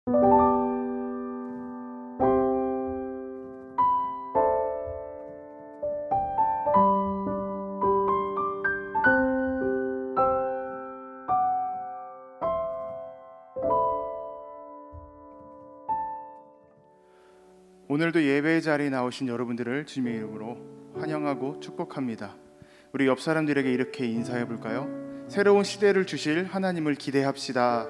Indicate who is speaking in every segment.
Speaker 1: 오늘도 예배의 자리에 나오신 여러분들을 주님의 이름으로 환영하고 축복합니다. 우리 옆 사람들에게 이렇게 인사해 볼까요? 새로운 시대를 주실 하나님을 기대합시다.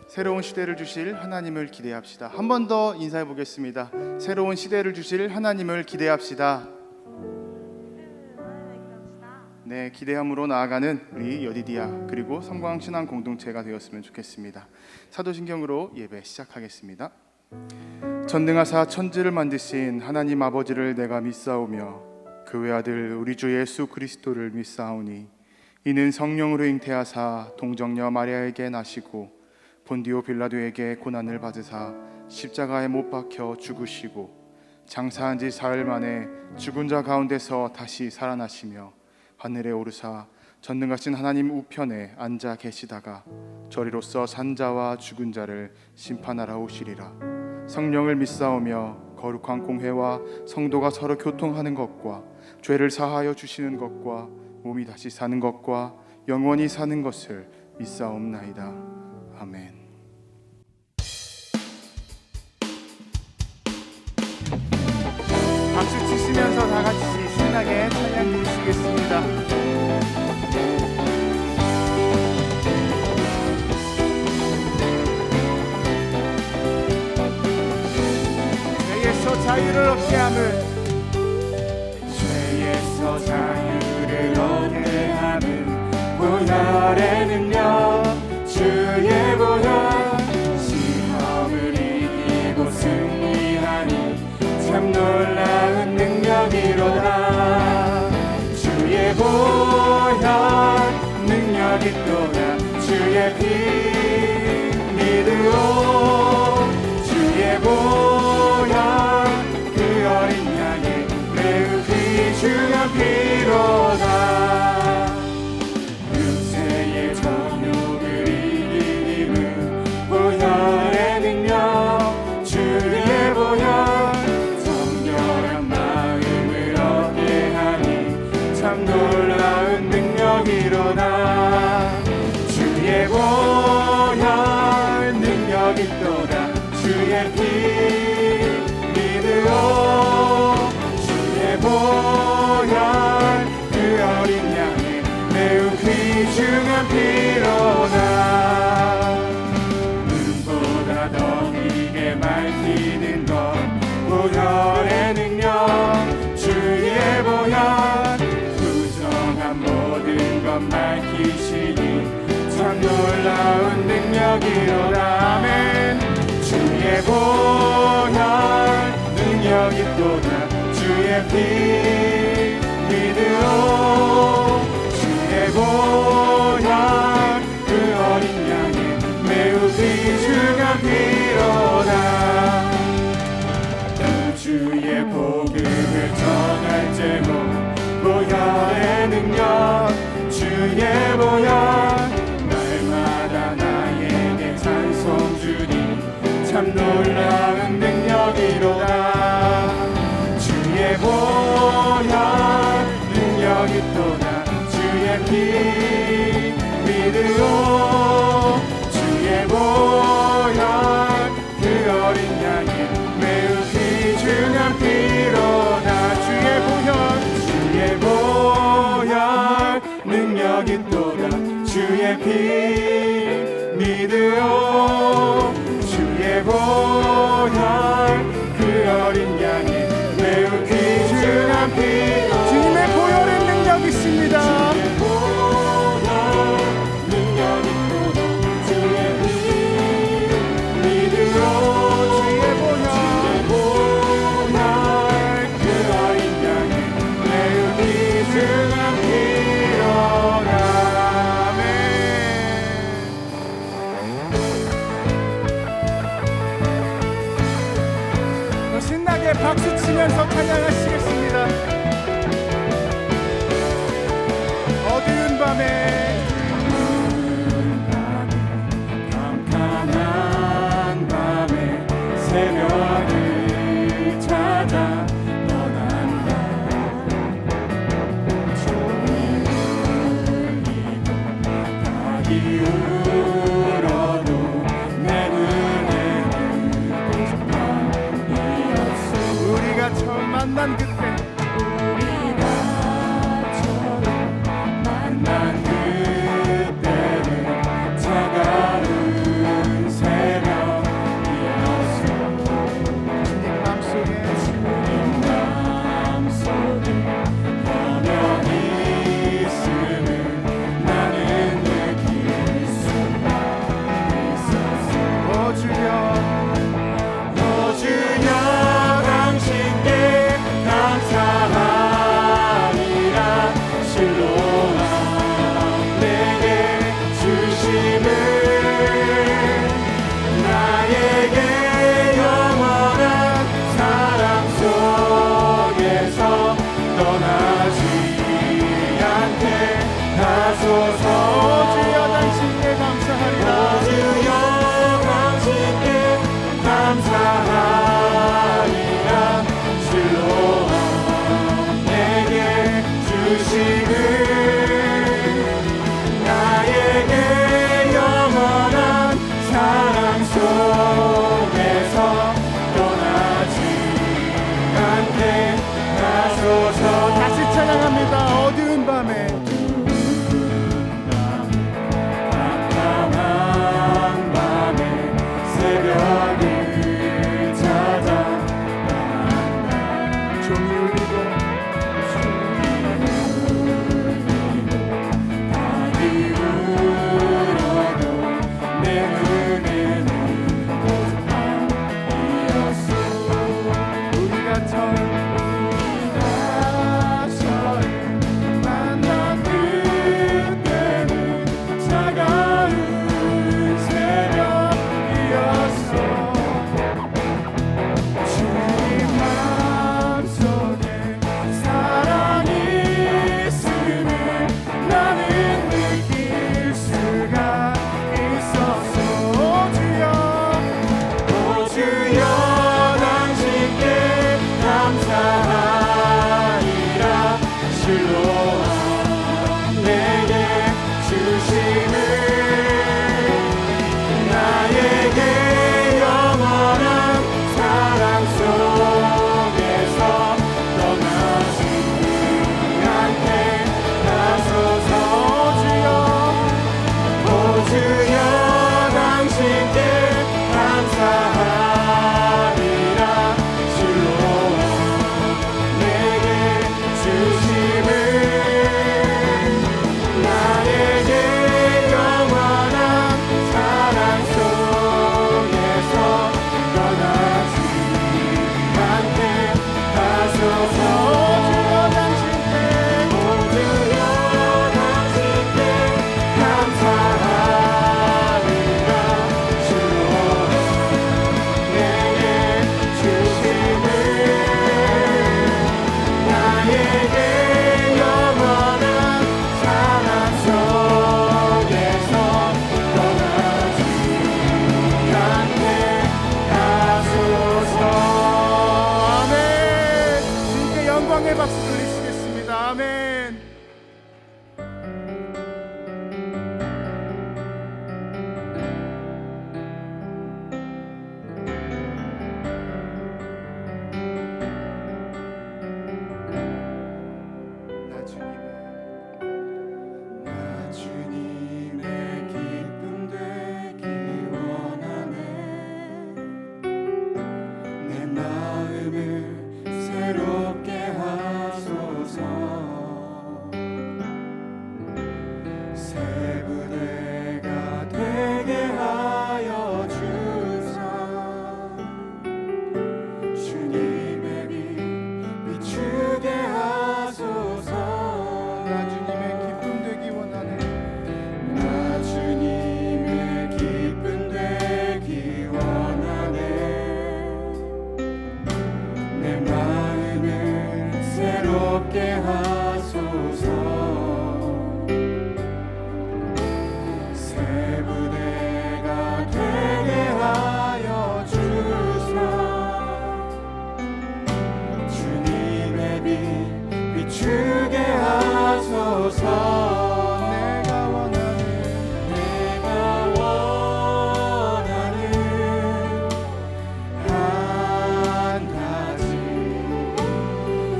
Speaker 1: 새로운 시대를 주실 하나님을 기대합시다. 한 번 더 인사해 보겠습니다. 새로운 시대를 주실 하나님을 기대합시다. 네, 기대함으로 나아가는 우리 여디디아 그리고 성광신앙 공동체가 되었으면 좋겠습니다. 사도신경으로 예배 시작하겠습니다. 전능하사 천지를 만드신 하나님 아버지를 내가 믿사오며 그 외아들 우리 주 예수 그리스도를 믿사오니 이는 성령으로 잉태하사 동정녀 마리아에게 나시고 본디오 빌라도에게 고난을 받으사 십자가에 못 박혀 죽으시고 장사한 지 사흘 만에 죽은 자 가운데서 다시 살아나시며 하늘에 오르사 전능하신 하나님 우편에 앉아 계시다가 저리로서 산 자와 죽은 자를 심판하러 오시리라. 성령을 믿사오며 거룩한 공회와 성도가 서로 교통하는 것과 죄를 사하여 주시는 것과 몸이 다시 사는 것과 영원히 사는 것을 믿사옵나이다. 아멘. 박수 치시면서 다 같이 신나게 찬양 드리시겠습니다. 자유를 얻게 함은
Speaker 2: 죄에서 자유를 얻게 함은 보혈의 능력 주의 보혈 시험을 이기고 승리하니 참 놀라운 능력이로다. 주의 보혈 능력이 또다. 주의 피 믿으오. 주의 보혈 귀중한 피로다. 육체의 정욕을 이긴 힘은 보혈의 능력 주의 보혈 정결한 마음을 얻게 하니 참 놀라운 능력이로다. 주의 보혈 능력이 또다. 주의 피 믿으오. 보혈 그 어린 양의 매우 귀중한 피로다. 눈보다 더 크게 밝히는 것 보혈의 능력 주의 보혈 부정한 모든 것 밝히시니 참 놀라운 능력이로다. 아멘. 주의 보혈 능력이 또다. 주의 피 믿으오. 주의 보혈 그 어린 양의 매우 귀중한 피로다. 주의 복음을 전할 제목 보혈의 능력 주의 보혈 날마다 나에게 찬송 주니 참 놀라운 능력이로다. 주의 보혈 능력이 또다. 주의 피 믿으오. 주의 보혈 그 어린 양의 매우 귀중한 피로다. 주의 보혈 능력이 또다. 주의 피 믿으오. 주의 보혈 그 어린 양의 매우 귀중한 피. 주님의 보혈의 능력이 있습니다. 주의 보혈 능력이 또다. 주의 피 믿으오. 주의 보혈 그 어린 양의 매우 귀중한 피로다. 아멘. 신나게 박수 치면서 찬양하시겠습니다. 어두운 밤에 깜깜한 속에서 떠나지 않게 하소서. 다시 찬양합니다. 어두운 밤에 깜깜한 밤에 새벽을 찾아 종이 울리고 밤이 울어도 내 눈에는 오직 밤이었어. 우리가 처음 만난 그때는 차가운 새벽이었어. 주님 마음속에 사랑이 있음을 나는 느낄 수가 있었어. 오 주여 당신께 감사하리라. 실로와 내게 주심을 나에게 영원한 사랑 속에서 떠나지 않게 하소서. 오 주여 당신께 감사하리라. 실로와 내게 주심을 나에게 영원한 사랑 속에서 떠나지 않게 하소서. 주여 당신께 감사하리라. 실로와 내게 주심을 나에게 영원한 사랑 속에서 떠나지 않게 하소서. 아멘. 주님께 영광의 박수 드리시겠습니다. 아멘. 나 주님의 기쁨 되기 원하네. 내 마음을 새롭게 하소서. 새 부대가 되게 하여 주사. 주님의 빛 비추게 하소서. 나 주님의 기쁨 되기 원하네. 나 주님의 기쁨 되기 원하네. 내 마음을 새롭게 하소서. 새 부대가 되게 하여 주사. 주님의 빛 비추게 하소서. 내가 원하는 한 가지.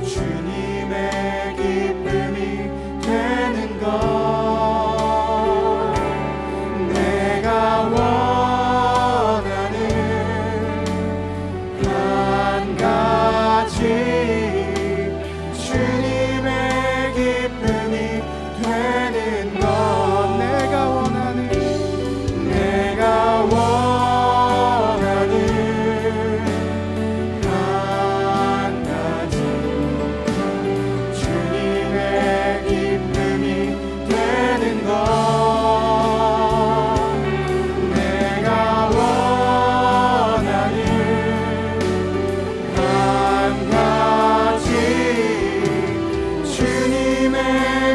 Speaker 2: 주님의 기쁨이 되는 것. 내가 원하는 한 가지. 주님의 기쁨이 되는 것. 내가 원하는 한 가지. 주님의 기쁨이 되는 것. 내가 원하는 한 가지. 주님의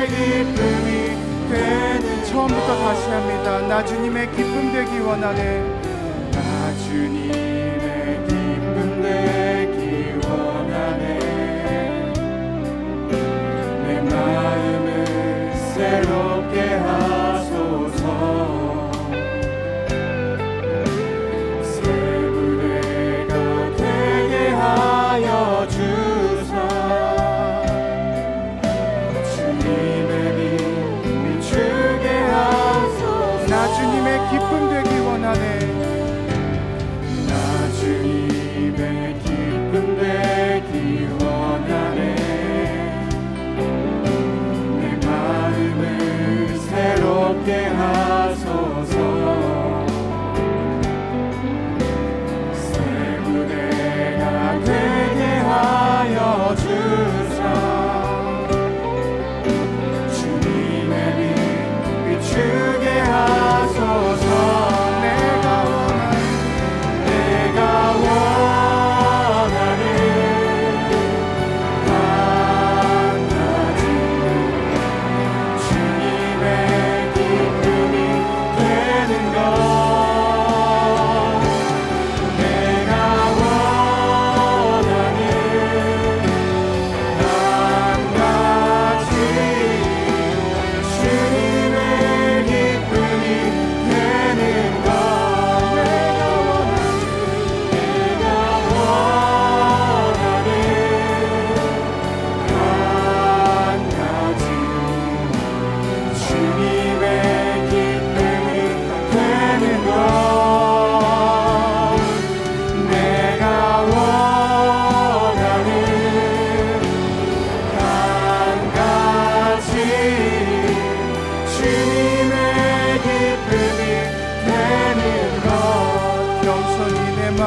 Speaker 2: 기쁨이 되는. 처음부터 다시 합니다. 나 주님의 기쁨 되기 원하네. 나 주님의 기쁨 되기 원하네. 내 마음을 새롭게 하소서.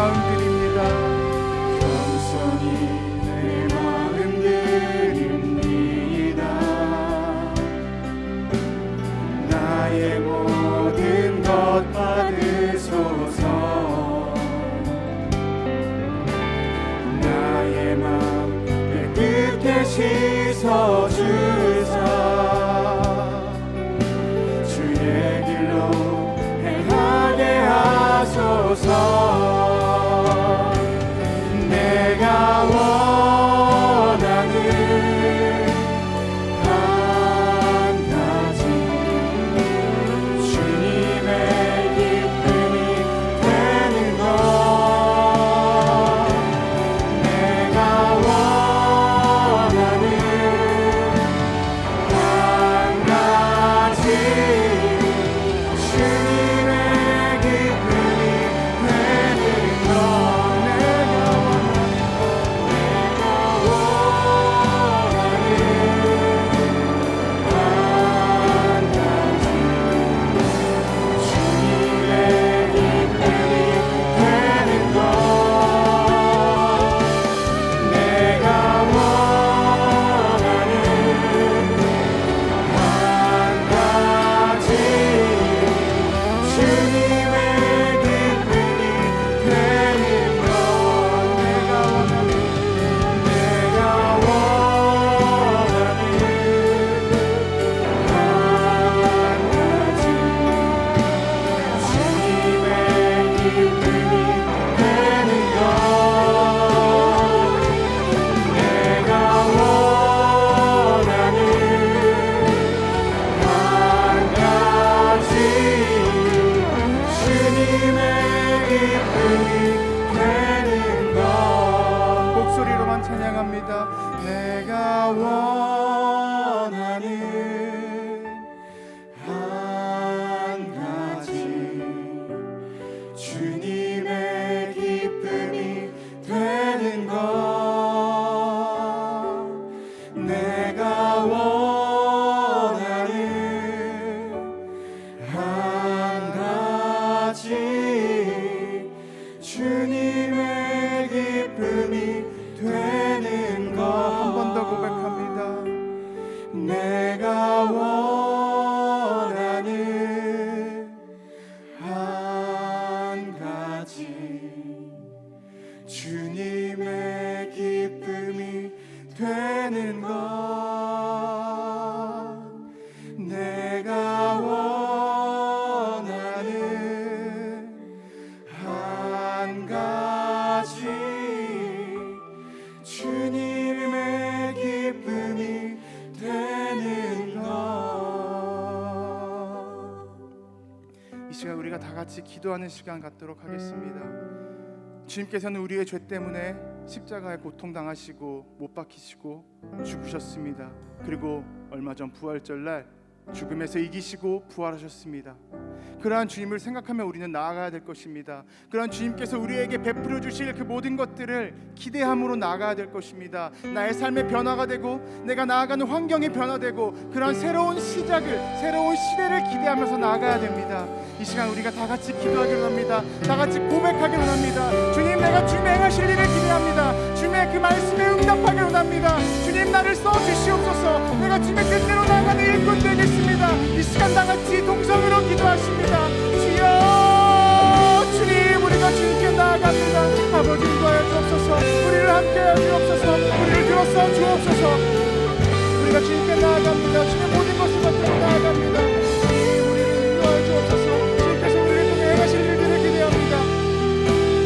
Speaker 1: 마음 드립니다.
Speaker 2: 겸손히 내 마음 드립니다. 나의 모든 것 받으소서. 나의 마음 깨끗게 씻어주사 주의 길로 행하게 하소서. 내가 원하는 한 가지 주님의 기쁨이 되는 것. 내가 원하는 한 가지 주님의 기쁨이 되는 것.
Speaker 1: 목소리로만 찬양합니다. 내가 원하는
Speaker 2: 한 가지 주님의 기쁨이 되는 것. 내가 원하는 한 가지 주님의 기쁨이 되는 것.
Speaker 1: 한 번 더 고백합니다.
Speaker 2: 내가 원하는 한 가지 주님의 기쁨이 되는 것. 내가 원하는 한 가지 주님의 기쁨이 되는 것.
Speaker 1: 이 시간 우리가 다 같이 기도하는 시간 갖도록 하겠습니다. 주님께서는 우리의 죄 때문에 십자가에 고통당하시고 못 박히시고 죽으셨습니다. 그리고 얼마 전 부활절날 죽음에서 이기시고 부활하셨습니다. 그러한 주님을 생각하며 우리는 나아가야 될 것입니다. 그러한 주님께서 우리에게 베풀어 주실 그 모든 것들을 기대함으로 나아가야 될 것입니다. 나의 삶의 변화가 되고 내가 나아가는 환경이 변화되고 그러한 새로운 시작을, 새로운 시대를 기대하면서 나아가야 됩니다. 이 시간 우리가 다 같이 기도하기로 합니다. 다 같이 고백하기로 합니다. 주님, 내가 주님의 행하실 일을 기대합니다. 주님의 그 말씀에 응답하기로 합니다. 주님, 나를 써주시옵소서. 내가 주님의 뜻대로 나아가는 일꾼 되겠습니다. 이 시간 다 같이 동성으로 기도하십니다. 주여, 주님, 우리가 주님께 나아갑니다. 아버지, 인도하여 주옵소서. 우리를 함께하여 주옵소서. 우리를 들어서 주옵소서. 우리가 주님께 나아갑니다. 주님의 모든 것을 받들어 나아갑니다. 주님, 우리를 인도하여 주옵소서. 주님께서 우리를 통해 행하실 일들을 기대합니다.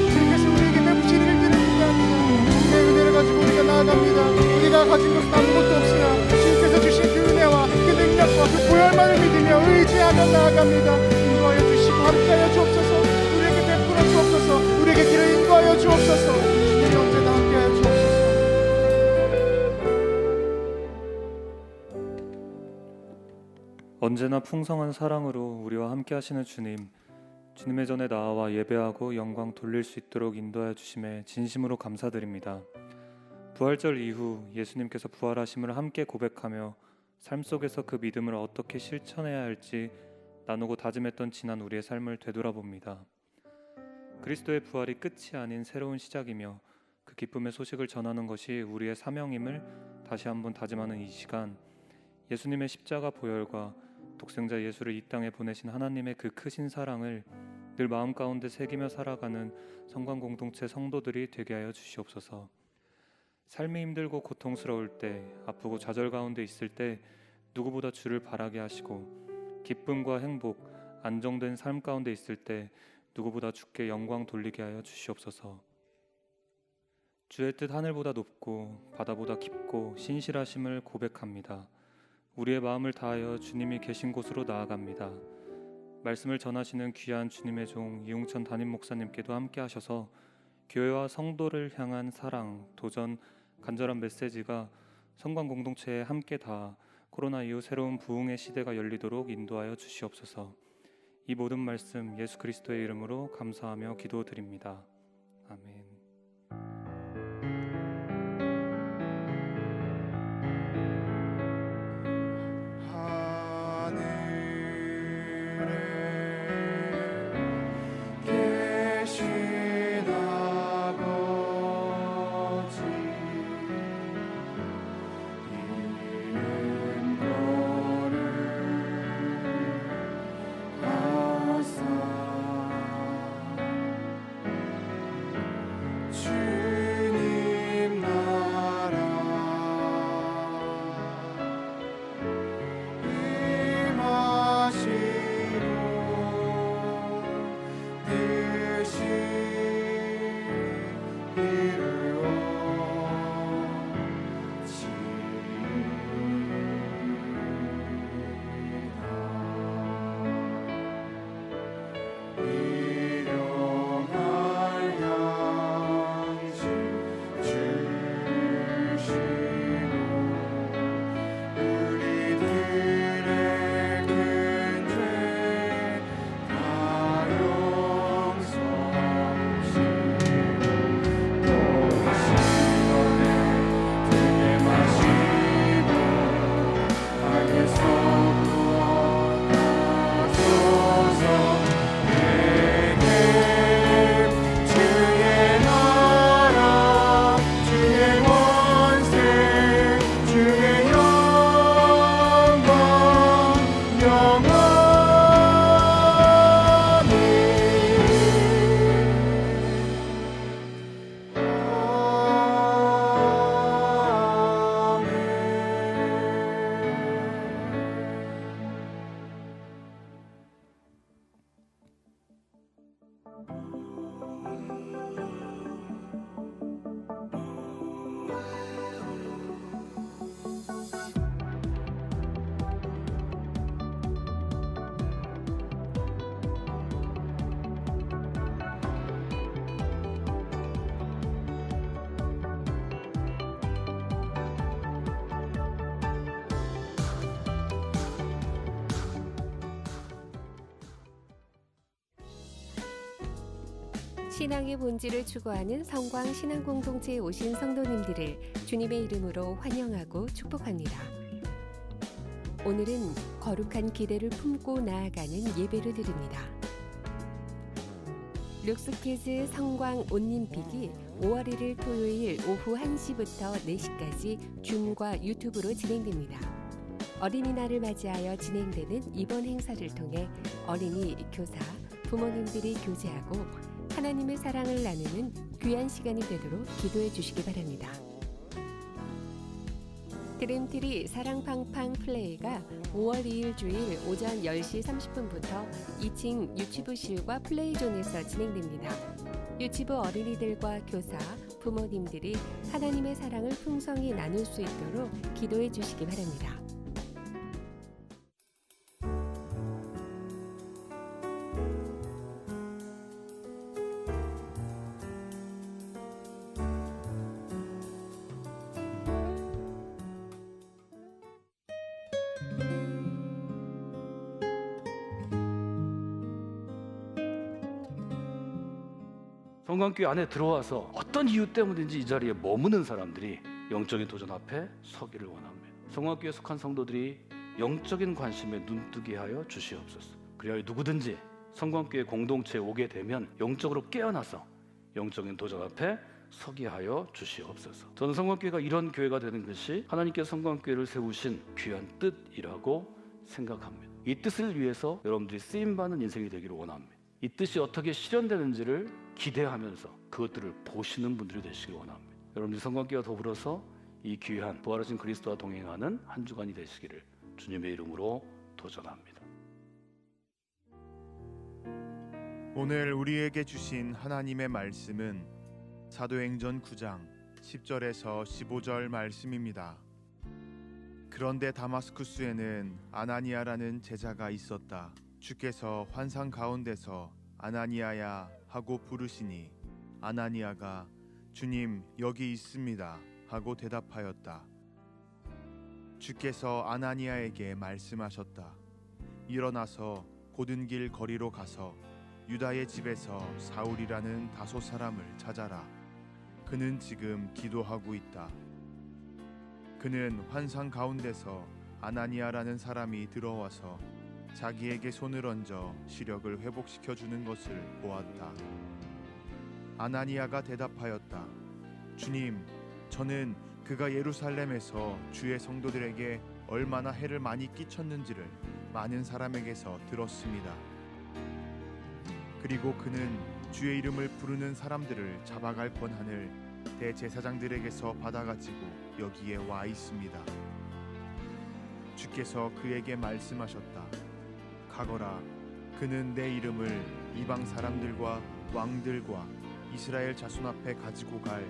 Speaker 1: 주님께서 우리에게 베푸실 일들을 기대합니다. 주님의 은혜를 가지고 우리가 나아갑니다. 우리가 가진 것은 아무것도 없으나 주님께서 주신 그 은혜와 그 능력과 그 보혈만을 믿으며 의지하며 나아갑니다. 인도하여 주시고 함께하여 주옵소서. 우리에게 베풀어 주옵소서. 우리에게 길을 인도하여 주옵소서. 주님이 언제나 함께하여 주옵소서.
Speaker 3: 언제나 풍성한 사랑으로 우리와 함께 하시는 주님, 주님의 전에 나아와 예배하고 영광 돌릴 수 있도록 인도하여 주심에 진심으로 감사드립니다. 부활절 이후 예수님께서 부활하심을 함께 고백하며 삶 속에서 그 믿음을 어떻게 실천해야 할지 나누고 다짐했던 지난 우리의 삶을 되돌아봅니다. 그리스도의 부활이 끝이 아닌 새로운 시작이며 그 기쁨의 소식을 전하는 것이 우리의 사명임을 다시 한번 다짐하는 이 시간, 예수님의 십자가 보혈과 독생자 예수를 이 땅에 보내신 하나님의 그 크신 사랑을 늘 마음 가운데 새기며 살아가는 성관 공동체 성도들이 되게 하여 주시옵소서. 삶이 힘들고 고통스러울 때, 아프고 좌절 가운데 있을 때 누구보다 주를 바라게 하시고, 기쁨과 행복, 안정된 삶 가운데 있을 때 누구보다 주께 영광 돌리게 하여 주시옵소서. 주의 뜻 하늘보다 높고 바다보다 깊고 신실하심을 고백합니다. 우리의 마음을 다하여 주님이 계신 곳으로 나아갑니다. 말씀을 전하시는 귀한 주님의 종 이웅천 담임 목사님께도 함께 하셔서 교회와 성도를 향한 사랑, 도전, 간절한 메시지가 성관 공동체에 함께 닿아 코로나 이후 새로운 부흥의 시대가 열리도록 인도하여 주시옵소서. 이 모든 말씀 예수 그리스도의 이름으로 감사하며 기도드립니다. 아멘.
Speaker 2: 계신 아버지 이름 거룩하사 주님 나라 임하시고 뜻이 이루어지이다. 일용할 양식 주시고 우리들의 큰 죄 다 용서하시고 또 시험에 들게 마시고 악에서 구원하소서. 내게 주의 나라 주의 권세 주의 영광 영원히
Speaker 4: 신앙의 본질을 추구하는 성광 신앙공동체에 오신 성도님들을 주님의 이름으로 환영하고 축복합니다. 오늘은 거룩한 기대를 품고 나아가는 예배를 드립니다. 룩스키즈 성광 온림픽이 5월 1일 토요일 오후 1시부터 4시까지 줌과 유튜브로 진행됩니다. 어린이날을 맞이하여 진행되는 이번 행사를 통해 어린이, 교사, 부모님들이 교제하고 하나님의 사랑을 나누는 귀한 시간이 되도록 기도해 주시기 바랍니다. 드림트리 사랑팡팡 플레이가 5월 2일 주일 오전 10시 30분부터 2층 유치부실과 플레이존에서 진행됩니다. 유치부 어린이들과 교사, 부모님들이 하나님의 사랑을 풍성히 나눌 수 있도록 기도해 주시기 바랍니다.
Speaker 5: 성관교회 안에 들어와서 어떤 이유 때문인지 이 자리에 머무는 사람들이 영적인 도전 앞에 서기를 원합니다. 성관교회에 속한 성도들이 영적인 관심에 눈뜨게 하여 주시옵소서. 그리하여 누구든지 성광교회 공동체에 오게 되면 영적으로 깨어나서 영적인 도전 앞에 서게 하여 주시옵소서. 저는 성광교회가 이런 교회가 되는 것이 하나님께서 성광교회를 세우신 귀한 뜻이라고 생각합니다. 이 뜻을 위해서 여러분들이 쓰임받는 인생이 되기를 원합니다. 이 뜻이 어떻게 실현되는지를 기대하면서 그것들을 보시는 분들이 되시길 원합니다. 여러분들이 성광교회와 더불어서 이 귀한 부활하신 그리스도와 동행하는 한 주간이 되시기를 주님의 이름으로 도전합니다.
Speaker 1: 오늘 우리에게 주신 하나님의 말씀은 사도행전 9장 10절에서 15절 말씀입니다. 그런데 다마스쿠스에는 아나니아라는 제자가 있었다. 주께서 환상 가운데서 아나니아야 하고 부르시니 아나니아가 주님 여기 있습니다 하고 대답하였다. 주께서 아나니아에게 말씀하셨다. 일어나서 고든 길 거리로 가서 유다의 집에서 사울이라는 다소 사람을 찾아라. 그는 지금 기도하고 있다. 그는 환상 가운데서 아나니아라는 사람이 들어와서 자기에게 손을 얹어 시력을 회복시켜 주는 것을 보았다. 아나니아가 대답하였다. 주님, 저는 그가 예루살렘에서 주의 성도들에게 얼마나 해를 많이 끼쳤는지를 많은 사람에게서 들었습니다. 그리고 그는 주의 이름을 부르는 사람들을 잡아갈 권한을 대제사장들에게서 받아가지고 여기에 와 있습니다. 주께서 그에게 말씀하셨다. 가거라. 그는 내 이름을 이방 사람들과 왕들과 이스라엘 자손 앞에 가지고 갈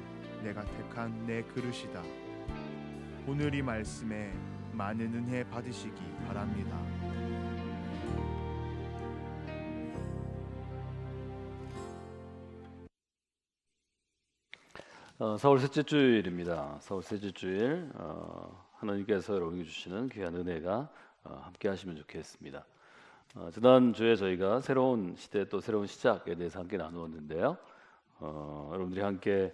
Speaker 1: 내가 택한 내 그릇이다. 오늘 이 말씀에 많은 은혜 받으시기 바랍니다.
Speaker 5: 사월 셋째 주일입니다. 사월 셋째 주일 하나님께서 여러분에게 주시는 귀한 은혜가 함께 하시면 좋겠습니다. 지난주에 저희가 새로운 시대 또 새로운 시작에 대해서 함께 나누었는데요. 여러분들이 함께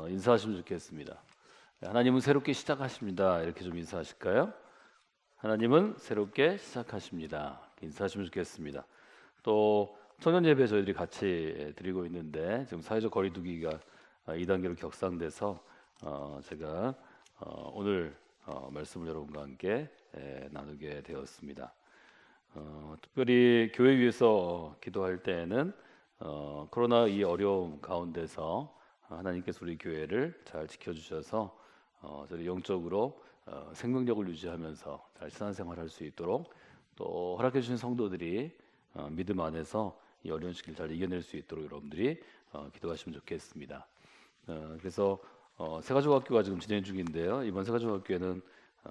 Speaker 5: 인사하시면 좋겠습니다. 하나님은 새롭게 시작하십니다. 이렇게 좀 인사하실까요? 하나님은 새롭게 시작하십니다. 인사하시면 좋겠습니다. 또 청년 예배 저희들이 같이 드리고 있는데 지금 사회적 거리 두기가 2단계로 격상돼서 제가 오늘 말씀을 여러분과 함께 나누게 되었습니다. 특별히 교회 위해서 기도할 때에는 코로나 이 어려움 가운데서 하나님께서 우리 교회를 잘 지켜주셔서 저희 영적으로 생명력을 유지하면서 잘 신앙생활할 수 있도록 또 허락해 주신 성도들이 믿음 안에서 이 어려운 시기를 잘 이겨낼 수 있도록 여러분들이 기도하시면 좋겠습니다. 그래서 새가족학교가 지금 진행 중인데요. 이번 새가족학교에는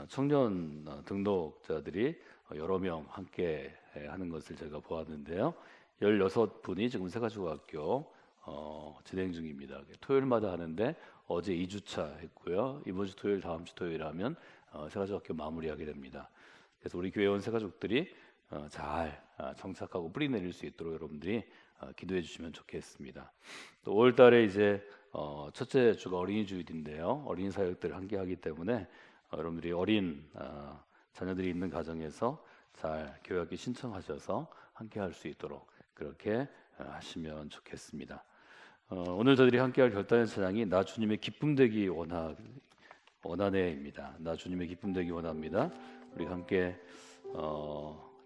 Speaker 5: 청년 등록자들이 여러 명 함께 하는 것을 제가 보았는데요. 16분이 지금 새가족학교 진행 중입니다. 토요일마다 하는데 어제 2주차 했고요. 이번 주 토요일, 다음 주 토요일 하면 새가족학교 마무리하게 됩니다. 그래서 우리 교회 온 새가족들이 잘 정착하고 뿌리 내릴 수 있도록 여러분들이 기도해 주시면 좋겠습니다. 또 5월 달에 이제 첫째 주가 어린이 주일인데요. 어린이 사역들을 함께 하기 때문에 여러분들이 어린 자녀들이 있는 가정에서 잘 교회학교 신청하셔서 함께 할 수 있도록 그렇게 하시면 좋겠습니다. 오늘 저희들이 함께 할 결단의 찬양이 나 주님의 기쁨 되기 원하네입니다. 나 주님의 기쁨 되기 원합니다. 우리 함께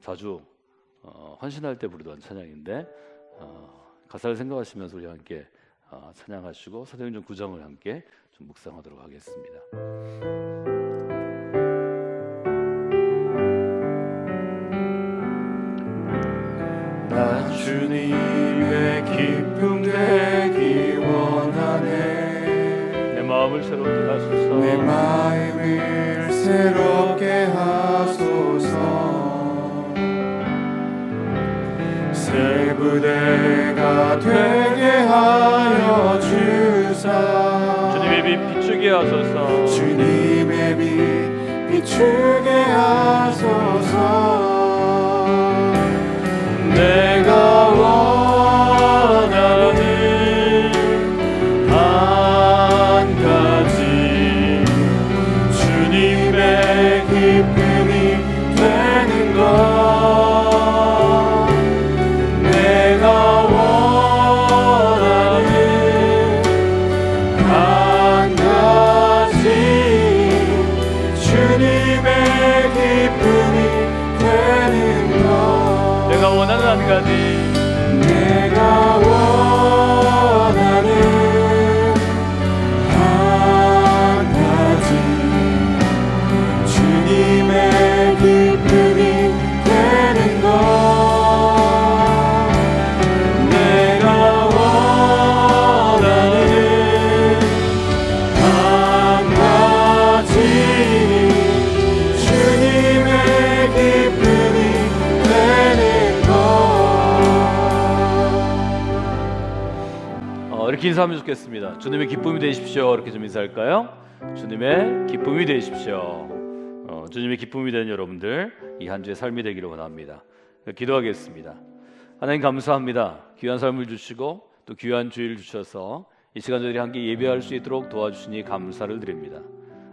Speaker 5: 자주 헌신할 때 부르던 찬양인데 가사를 생각하시면서 우리 함께 찬양하시고 사도행전 9장을 함께 좀 묵상하도록 하겠습니다.
Speaker 2: 나 주님의 기쁨 되기 원하네.
Speaker 5: 내 마음을 새롭게 하소서.
Speaker 2: 내 마음을 새롭게 하소서. 새 부대가 되게 하여 주사.
Speaker 5: 주님의 빛 비추게 하소서.
Speaker 2: 주님의 빛 비추게 하소서. 내가 원하는 한 가지 주님의 기쁨이 되는 것. 내
Speaker 5: 가지
Speaker 2: 내가 원하는 한 가지 주님의 기쁨이 되는 것 내가 원하는 한 가지 주님의 기쁨이 되는 것
Speaker 5: 이렇게 인사하면 좋겠습니다. 주님의 기쁨이 되십시오. 이렇게 좀 인사할까요? 주님의 기쁨이 되십시오. 주님의 기쁨이 되는 여러분들 이 한 주의 삶이 되기를 원합니다. 기도하겠습니다. 하나님 감사합니다. 귀한 삶을 주시고 또 귀한 주일을 주셔서 이 시간 저희들이 함께 예배할 수 있도록 도와주시니 감사를 드립니다.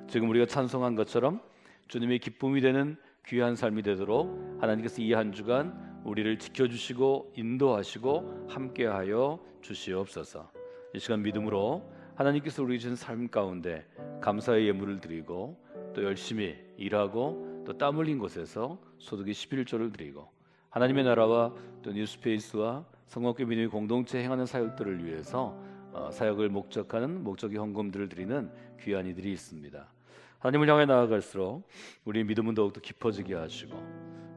Speaker 5: 지금 우리가 찬송한 것처럼 주님의 기쁨이 되는 귀한 삶이 되도록 하나님께서 이 한 주간 우리를 지켜주시고 인도하시고 함께하여 주시옵소서. 이 시간 믿음으로 하나님께서 우리 주신 삶 가운데 감사의 예물을 드리고 또 열심히 일하고 또 땀 흘린 곳에서 소득의 11조를 드리고 하나님의 나라와 또 뉴스페이스와 성공교회 민의 공동체 행하는 사역들을 위해서 사역을 목적하는 목적의 헌금들을 드리는 귀한 이들이 있습니다. 하나님을 향해 나아갈수록 우리의 믿음은 더욱더 깊어지게 하시고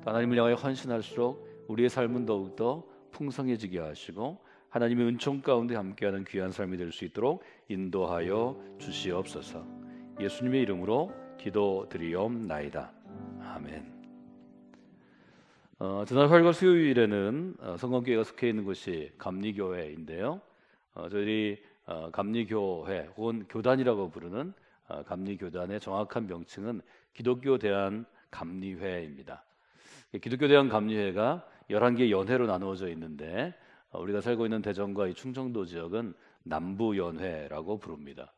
Speaker 5: 또 하나님을 향해 헌신할수록 우리의 삶은 더욱더 풍성해지게 하시고 하나님의 은총 가운데 함께하는 귀한 삶이 될 수 있도록 인도하여 주시옵소서. 예수님의 이름으로 기도드리옵나이다. 아멘. 지난 화요일과 수요일에는 성공교회가 속해 있는 곳이 감리교회인데요. 저희들이 감리교회 혹은 교단이라고 부르는 감리교단의 정확한 명칭은 기독교 대한 감리회입니다. 기독교 대한 감리회가 11개 연회로 나누어져 있는데 우리가 살고 있는 대전과 이 충청도 지역은 남부연회라고 부릅니다.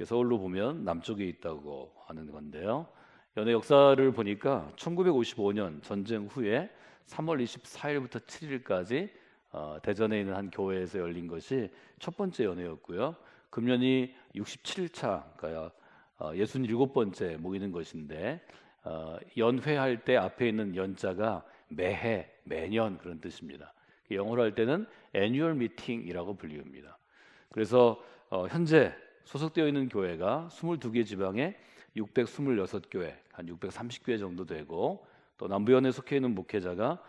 Speaker 5: 서울로 보면 남쪽에 있다고 하는 건데요. 연회 역사를 보니까 1955년 전쟁 후에 3월 24일부터 7일까지 대전에 있는 한 교회에서 열린 것이 첫 번째 연회였고요. 금년이 67차, 그러니까 67번째 모이는 것인데 연회할 때 앞에 있는 연자가 매해, 매년 그런 뜻입니다. 영어로 할 때는 annual meeting이라고 불립니다. 그래서 현재 소속되어 있는 교회가 22개 지방에 626교회, 한 630교회 정도 되고 또 남부연에 속해 있는 목회자가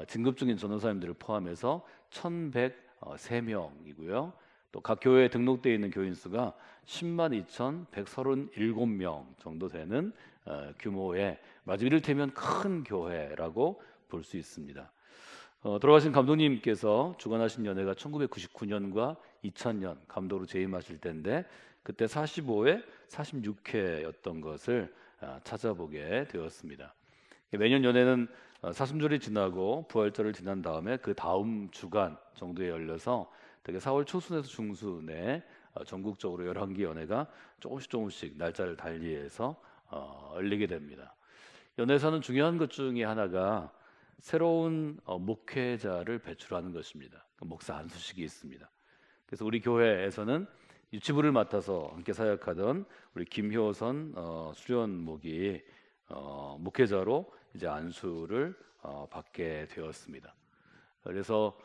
Speaker 5: 진급 중인 전도사님들을 포함해서 1103명이고요. 또 각 교회에 등록되어 있는 교인 수가 102,137명 정도 되는 규모의 마치 이를테면 큰 교회라고 볼 수 있습니다. 돌아가신 감독님께서 주관하신 연회가 1999년과 2000년 감독으로 재임하실 때인데 그때 45회, 46회였던 것을 찾아보게 되었습니다. 매년 연회는 사순절이 지나고 부활절을 지난 다음에 그 다음 주간 정도에 열려서 되게 4월 초순에서 중순에 전국적으로 11개 연회가 조금씩 날짜를 달리해서 열리게 됩니다. 연회에서는 중요한 것 중에 하나가 새로운 목회자를 배출하는 것입니다. 목사 안수식이 있습니다. 그래서 우리 교회에서는 유치부를 맡아서 함께 사역하던 우리 김효선 수련목이 목회자로 이제 안수를 받게 되었습니다. 그래서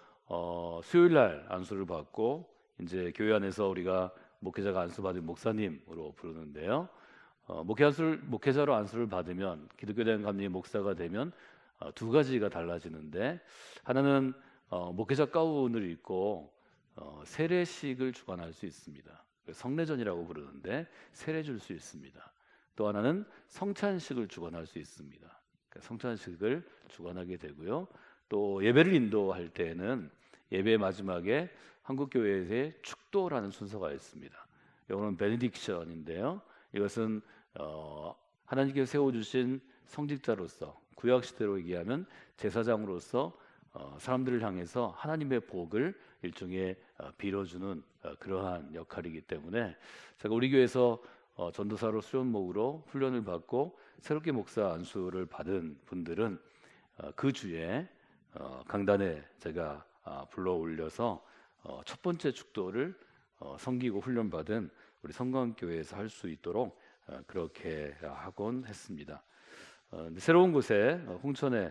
Speaker 5: 수요일 날 안수를 받고 이제 교회 안에서 우리가 목회자가 안수받은 목사님으로 부르는데요. 목회자로 안수를 받으면 기독교 대한 감리의 목사가 되면 두 가지가 달라지는데 하나는 목회자 가운을 입고 세례식을 주관할 수 있습니다. 성례전이라고 부르는데 세례 줄 수 있습니다. 또 하나는 성찬식을 주관할 수 있습니다. 성찬식을 주관하게 되고요. 또 예배를 인도할 때에는 예배 마지막에 한국교회의 축도라는 순서가 있습니다. 이거는 베네딕션인데요. 이것은 하나님께서 세워주신 성직자로서 구약시대로 얘기하면 제사장으로서 사람들을 향해서 하나님의 복을 일종의 빌어주는 그러한 역할이기 때문에 제가 우리 교회에서 전도사로 수련목으로 훈련을 받고 새롭게 목사 안수를 받은 분들은 그 주에 강단에 제가 불러 올려서 첫 번째 축도를 섬기고 훈련받은 우리 성광교회에서 할 수 있도록 그렇게 하곤 했습니다. 새로운 곳에 홍천에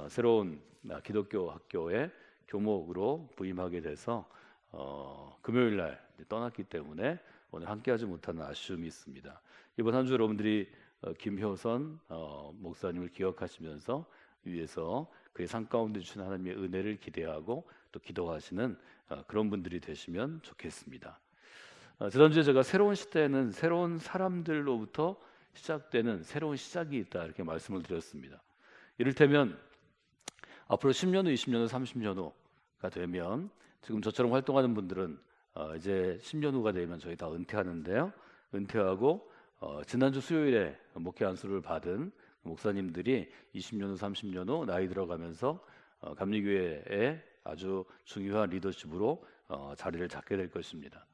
Speaker 5: 새로운 기독교 학교의 교목으로 부임하게 돼서 금요일 날 떠났기 때문에 오늘 함께하지 못하는 아쉬움이 있습니다. 이번 한 주 여러분들이 김효선 목사님을 기억하시면서 위에서 그의 삶 가운데 주신 하나님의 은혜를 기대하고 또 기도하시는 그런 분들이 되시면 좋겠습니다. 지난주에 제가 새로운 시대에는 새로운 사람들로부터 시작되는 새로운 시작이 있다 이렇게 말씀을 드렸습니다. 이를테면 앞으로 10년 후, 20년 후, 30년 후가 되면 지금 저처럼 활동하는 분들은 이제 10년 후가 되면 저희 다 은퇴하는데요. 은퇴하고 지난주 수요일에 목회 안수를 받은 목사님들이 20년 후, 30년 후 나이 들어가면서 감리교회에 아주 중요한 리더십으로 자리를 잡게 될 것입니다.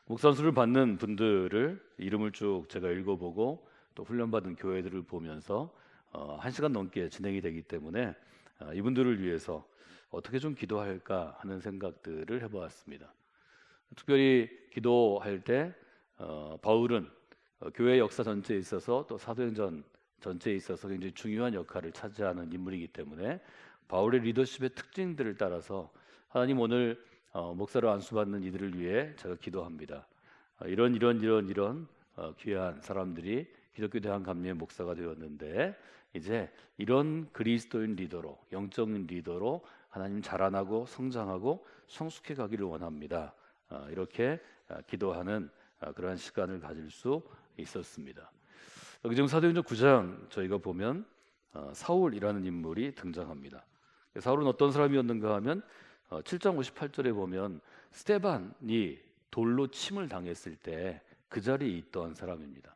Speaker 5: 목사 안수를 받는 분들을 이름을 쭉 제가 읽어보고 또 훈련받은 교회들을 보면서 1시간 넘게 진행이 되기 때문에 이분들을 위해서 어떻게 좀 기도할까 하는 생각들을 해보았습니다. 특별히 기도할 때 바울은 교회 역사 전체에 있어서 또 사도행전 전체에 있어서 굉장히 중요한 역할을 차지하는 인물이기 때문에 바울의 리더십의 특징들을 따라서 하나님 오늘 목사로 안수받는 이들을 위해 제가 기도합니다. 이런 귀한 사람들이 기독교 대한감리의 목사가 되었는데 이제 이런 그리스도인 리더로 영적인 리더로 하나님 자라나고 성장하고 성숙해 가기를 원합니다. 이렇게 기도하는 그러한 시간을 가질 수 있었습니다. 여기 지금 사도행전 9장 저희가 보면 사울이라는 인물이 등장합니다. 사울은 어떤 사람이었는가 하면 7장 58절에 보면 스데반이 돌로 침을 당했을 때 그 자리에 있던 사람입니다.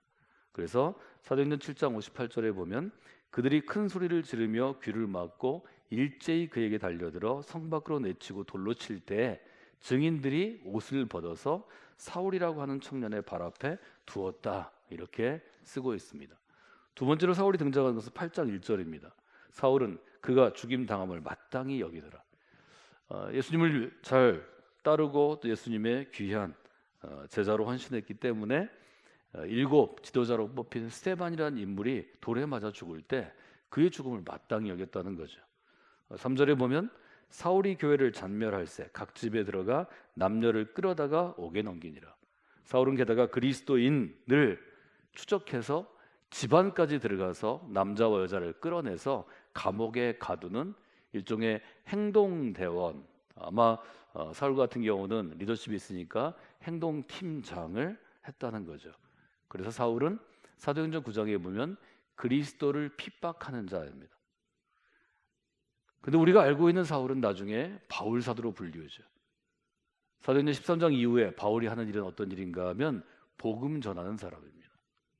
Speaker 5: 그래서 사도행전 7장 58절에 보면 그들이 큰 소리를 지르며 귀를 막고 일제히 그에게 달려들어 성 밖으로 내치고 돌로 칠 때 증인들이 옷을 벗어서 사울이라고 하는 청년의 발 앞에 두었다 이렇게 쓰고 있습니다. 두 번째로 사울이 등장하는 것은 8장 1절입니다. 사울은 그가 죽임 당함을 마땅히 여기더라. 예수님을 잘 따르고 또 예수님의 귀한 제자로 헌신했기 때문에 7 지도자로 뽑힌 스데반이라는 인물이 돌에 맞아 죽을 때 그의 죽음을 마땅히 여겼다는 거죠. 3절에 보면 사울이 교회를 잔멸할세 각 집에 들어가 남녀를 끌어다가 옥에 넘기니라. 사울은 게다가 그리스도인을 추적해서 집안까지 들어가서 남자와 여자를 끌어내서 감옥에 가두는 일종의 행동대원, 아마 사울 같은 경우는 리더십이 있으니까 행동팀장을 했다는 거죠. 그래서 사울은 사도행전 9장에 보면 그리스도를 핍박하는 자입니다. 근데 우리가 알고 있는 사울은 나중에 바울 사도로 불리우죠. 사도행전 13장 이후에 바울이 하는 일은 어떤 일인가 하면 복음 전하는 사람입니다.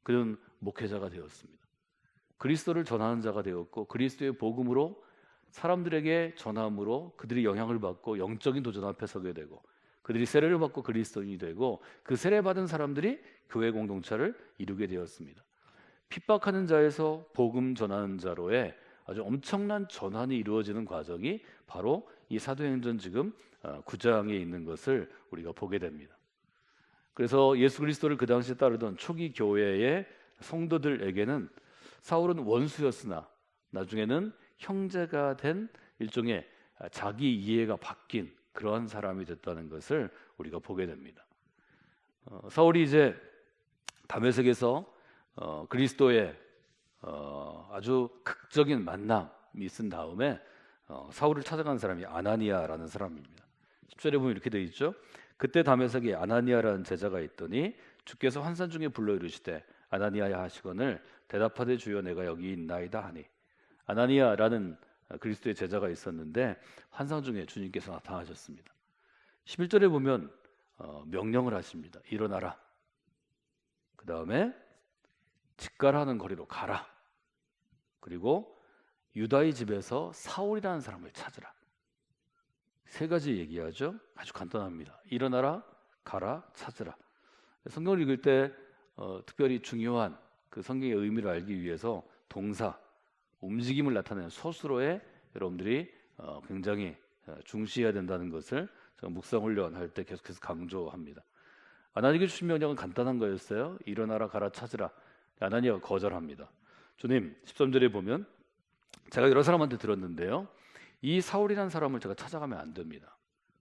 Speaker 5: 그는 목회자가 되었습니다. 그리스도를 전하는 자가 되었고 그리스도의 복음으로 사람들에게 전함으로 그들이 영향을 받고 영적인 도전 앞에 서게 되고 그들이 세례를 받고 그리스도인이 되고 그 세례받은 사람들이 교회 공동체를 이루게 되었습니다. 핍박하는 자에서 복음 전하는 자로의 아주 엄청난 전환이 이루어지는 과정이 바로 이 사도행전 지금 9장에 있는 것을 우리가 보게 됩니다. 그래서 예수 그리스도를 그 당시에 따르던 초기 교회의 성도들에게는 사울은 원수였으나 나중에는 형제가 된 일종의 자기 이해가 바뀐 그러한 사람이 됐다는 것을 우리가 보게 됩니다. 사울이 이제 다메섹에서 그리스도의 아주 극적인 만남이 있은 다음에 사울을 찾아간 사람이 아나니아라는 사람입니다. 10절에 보면 이렇게 되어 있죠. 그때 다메섹에 아나니아라는 제자가 있더니 주께서 환상 중에 불러 이르시되 아나니아야 하시거늘 대답하되 주여 내가 여기 있나이다 하니. 아나니아라는 그리스도의 제자가 있었는데 환상 중에 주님께서 나타나셨습니다. 11절에 보면 명령을 하십니다. 일어나라. 그 다음에 직가라는 거리로 가라. 그리고 유다의 집에서 사울이라는 사람을 찾으라. 세 가지 얘기하죠. 아주 간단합니다. 일어나라, 가라, 찾으라. 성경을 읽을 때 특별히 중요한 그 성경의 의미를 알기 위해서 동사, 움직임을 나타내는 소수로에 여러분들이 굉장히 중시해야 된다는 것을 제가 묵상훈련 할 때 계속해서 강조합니다. 아나니아에게 주신 명령은 간단한 거였어요. 일어나라 가라 찾으라. 아나니아가 거절합니다. 주님 13절에 보면 제가 여러 사람한테 들었는데요. 이 사울이라는 사람을 제가 찾아가면 안 됩니다.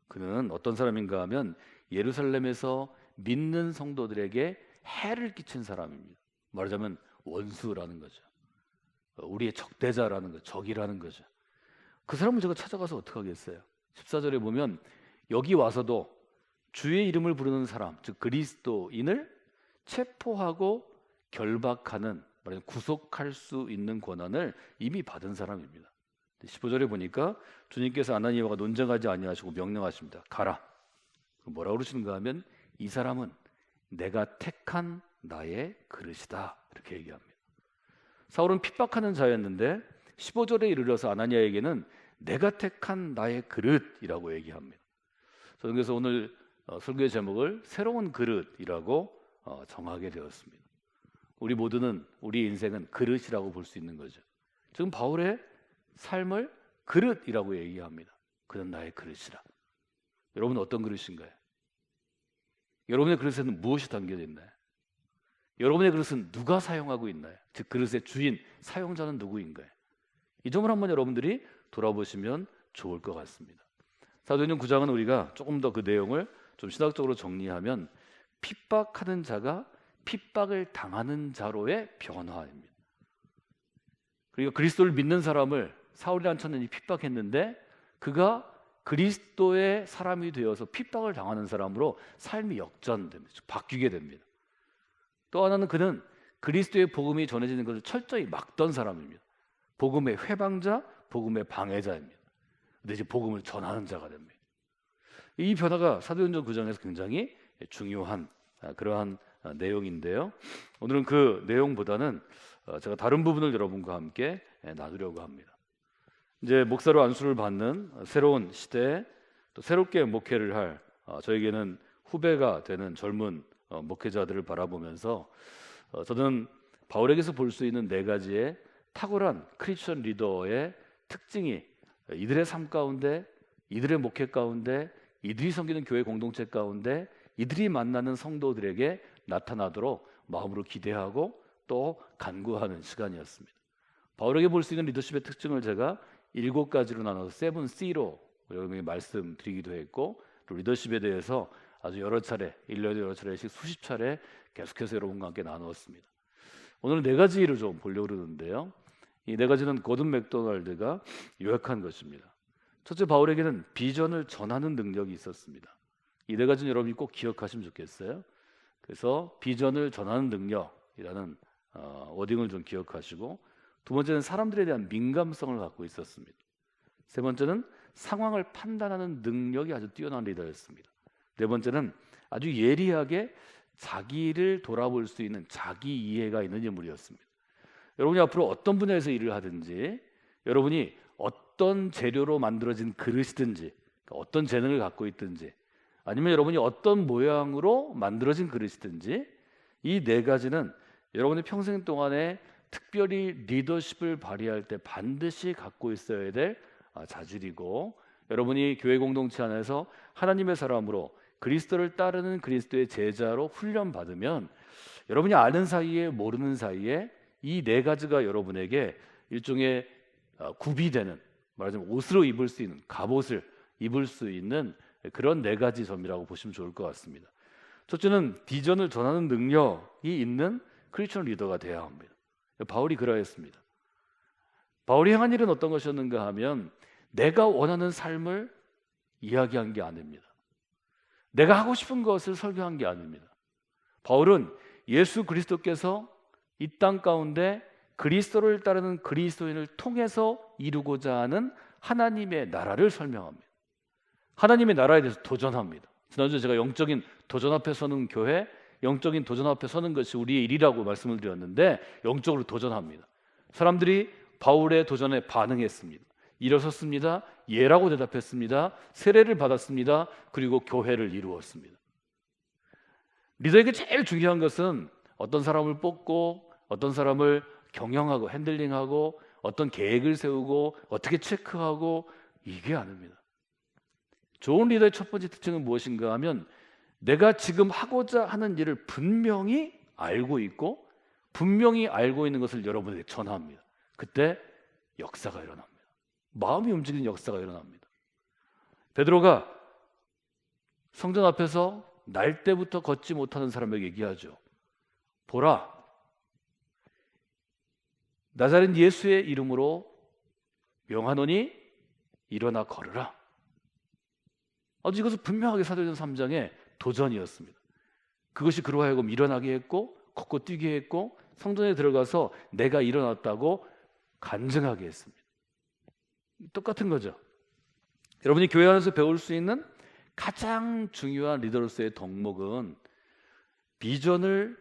Speaker 5: 그는 어떤 사람인가 하면 예루살렘에서 믿는 성도들에게 해를 끼친 사람입니다. 말하자면 원수라는 거죠. 우리의 적대자라는 거죠. 적이라는 거죠. 그 사람을 제가 찾아가서 어떻게 하겠어요? 14절에 보면 여기 와서도 주의 이름을 부르는 사람, 즉 그리스도인을 체포하고 결박하는, 말하자면 구속할 수 있는 권한을 이미 받은 사람입니다. 15절에 보니까 주님께서 아나니아와 논쟁하지 아니하시고 명령하십니다. 가라. 뭐라고 그러시는가 하면 이 사람은 내가 택한 나의 그릇이다, 이렇게 얘기합니다. 사울은 핍박하는 자였는데 15절에 이르러서 아나니아에게는 내가 택한 나의 그릇이라고 얘기합니다. 저는 그래서 오늘 설교의 제목을 새로운 그릇이라고 정하게 되었습니다. 우리 모두는, 우리 인생은 그릇이라고 볼 수 있는 거죠. 지금 바울의 삶을 그릇이라고 얘기합니다. 그는 나의 그릇이라. 여러분은 어떤 그릇인가요? 여러분의 그릇에는 무엇이 담겨져 있나요? 여러분의 그릇은 누가 사용하고 있나요? 즉 그릇의 주인, 사용자는 누구인가요? 이 점을 한번 여러분들이 돌아보시면 좋을 것 같습니다. 사도행전 9장은 우리가 조금 더 그 내용을 좀 신학적으로 정리하면 핍박하는 자가 핍박을 당하는 자로의 변화입니다. 그리고 그리스도를 믿는 사람을 사울이라는 천년이 핍박했는데 그가 그리스도의 사람이 되어서 핍박을 당하는 사람으로 삶이 역전됩니다. 바뀌게 됩니다. 또 하나는 그는 그리스도의 복음이 전해지는 것을 철저히 막던 사람입니다. 복음의 회방자, 복음의 방해자입니다. 근데 이제 복음을 전하는 자가 됩니다. 이 변화가 사도행전 9장에서 굉장히 중요한 그러한 내용인데요. 오늘은 그 내용보다는 제가 다른 부분을 여러분과 함께 나누려고 합니다. 이제 목사로 안수를 받는 새로운 시대에 또 새롭게 목회를 할 저에게는 후배가 되는 젊은 목회자들을 바라보면서 저는 바울에게서 볼 수 있는 4가지의 탁월한 크리스천 리더의 특징이 이들의 삶 가운데, 이들의 목회 가운데, 이들이 섬기는 교회 공동체 가운데, 이들이 만나는 성도들에게 나타나도록 마음으로 기대하고 또 간구하는 시간이었습니다. 바울에게 볼 수 있는 리더십의 특징을 제가 7가지로 나눠서 7C로 여러분에게 말씀드리기도 했고, 또 리더십에 대해서 아주 여러 차례, 1년에 여러 차례씩 수십 차례 계속해서 여러분과 함께 나누었습니다. 오늘은 4가지를 좀 보려고 그러는데요. 이 4가지는 고든 맥도날드가 요약한 것입니다. 첫째, 바울에게는 비전을 전하는 능력이 있었습니다. 이 4가지는 여러분이 꼭 기억하시면 좋겠어요. 그래서 비전을 전하는 능력이라는 워딩을 좀 기억하시고, 두 번째는 사람들에 대한 민감성을 갖고 있었습니다. 세 번째는 상황을 판단하는 능력이 아주 뛰어난 리더였습니다. 네 번째는 아주 예리하게 자기를 돌아볼 수 있는 자기 이해가 있는 인물이었습니다. 여러분이 앞으로 어떤 분야에서 일을 하든지, 여러분이 어떤 재료로 만들어진 그릇이든지, 어떤 재능을 갖고 있든지, 아니면 여러분이 어떤 모양으로 만들어진 그릇이든지, 이 4가지는 여러분의 평생 동안에 특별히 리더십을 발휘할 때 반드시 갖고 있어야 될 자질이고, 여러분이 교회 공동체 안에서 하나님의 사람으로 그리스도를 따르는 그리스도의 제자로 훈련받으면 여러분이 아는 사이에 모르는 사이에 이 4가지가 여러분에게 일종의 구비되는, 말하자면 옷으로 입을 수 있는, 갑옷을 입을 수 있는 그런 4가지 점이라고 보시면 좋을 것 같습니다. 첫째는 비전을 전하는 능력이 있는 크리스천 리더가 되어야 합니다. 바울이 그러했습니다. 바울이 행한 일은 어떤 것이었는가 하면 내가 원하는 삶을 이야기한 게 아닙니다. 내가 하고 싶은 것을 설교한 게 아닙니다. 바울은 예수 그리스도께서 이 땅 가운데 그리스도를 따르는 그리스도인을 통해서 이루고자 하는 하나님의 나라를 설명합니다. 하나님의 나라에 대해서 도전합니다. 지난주에 제가 영적인 도전 앞에 서는 교회, 영적인 도전 앞에 서는 것이 우리의 일이라고 말씀을 드렸는데, 영적으로 도전합니다. 사람들이 바울의 도전에 반응했습니다. 일어섰습니다. 예라고 대답했습니다. 세례를 받았습니다. 그리고 교회를 이루었습니다. 리더에게 제일 중요한 것은 어떤 사람을 뽑고 어떤 사람을 경영하고 핸들링하고 어떤 계획을 세우고 어떻게 체크하고, 이게 아닙니다. 좋은 리더의 첫 번째 특징은 무엇인가 하면 내가 지금 하고자 하는 일을 분명히 알고 있고 분명히 알고 있는 것을 여러분에게 전합니다. 그때 역사가 일어납니다. 마음이 움직이는 역사가 일어납니다. 베드로가 성전 앞에서 날 때부터 걷지 못하는 사람에게 얘기하죠. 보라, 나자렛 예수의 이름으로 명하노니 일어나 걸으라. 아주 이것은 분명하게 사도행전 3장의 도전이었습니다. 그것이 그로 하여금 일어나게 했고 걷고 뛰게 했고 성전에 들어가서 내가 일어났다고 간증하게 했습니다. 똑같은 거죠. 여러분이 교회 안에서 배울 수 있는 가장 중요한 리더로서의 덕목은 비전을